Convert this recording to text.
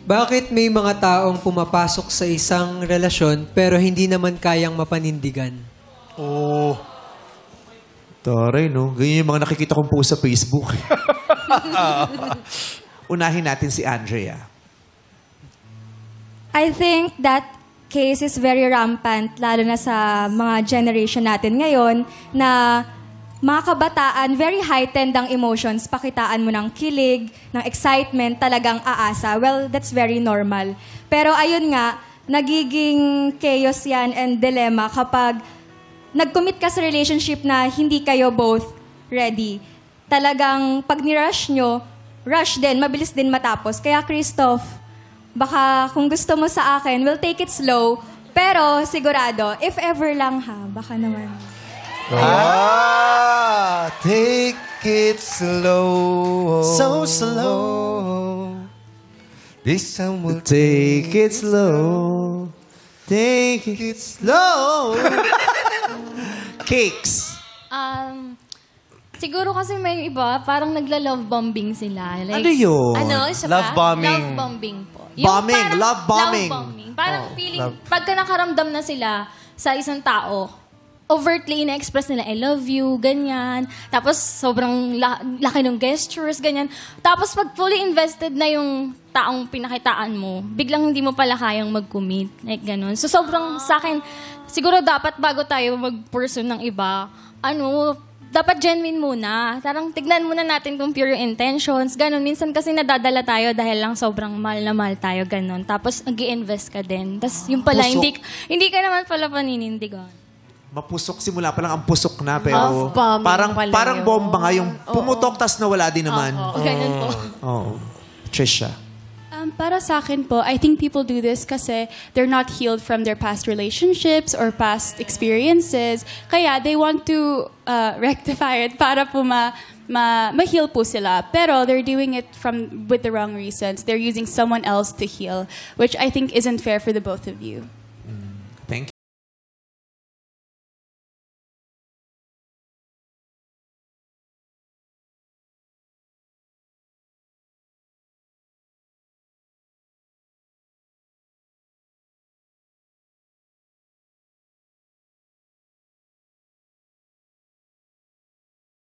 Bakit may mga taong pumapasok sa isang relasyon pero hindi naman kayang mapanindigan? Oh. Taray, no? Ganyan yung mga nakikita kong post sa Facebook. Unahin natin si Andrea. I think that case is very rampant, lalo na sa mga generation natin ngayon, na mga kabataan, very heightened ang emotions. Pakitaan mo ng kilig, ng excitement, talagang aasa. Well, that's very normal. Pero ayun nga, nagiging chaos yan and dilemma kapag nag-commit ka sa relationship na hindi kayo both ready. Talagang pag ni-rush nyo, rush din, mabilis din matapos. Kaya Christoph, baka kung gusto mo sa akin, we'll take it slow. Pero sigurado, if ever lang ha, baka naman. Take it slow. So slow. This time we'll Take it slow. Take it slow. Cakes. Siguro kasi may iba, parang nagla-love bombing sila. Like, Ano yun? Ano? Isa Love pa? bombing. Love bombing po. Bombing, parang love bombing. Love bombing. Parang feeling, pagka nakaramdam na sila sa isang tao, overtly na-express nila, I love you, ganyan. Tapos sobrang laki ng gestures, ganyan. Tapos pag fully invested na yung taong pinakitaan mo, biglang hindi mo pala kayang mag-commit. Like ganun. So sobrang sa akin, siguro dapat bago tayo mag-pursue ng iba, dapat genuine muna. Parang tignan muna natin kung pure yung intentions. Ganon. Minsan kasi nadadala tayo dahil lang sobrang mahal na mahal tayo. Ganon. Tapos nag-i-invest ka din. Tapos yung pala, hindi ka naman pala paninindigan. Mapusok. Simula pa lang ang pusok na. Pero Love-bombing pala parang yun. bomba nga. Yung pumutok, tas nawala din naman. Ganon po. Oo. Trisha. Para sa akin po, I think people do this kasi they're not healed from their past relationships or past experiences. Kaya they want to rectify it para po ma-heal po sila. Pero they're doing it with the wrong reasons. They're using someone else to heal, which I think isn't fair for the both of you.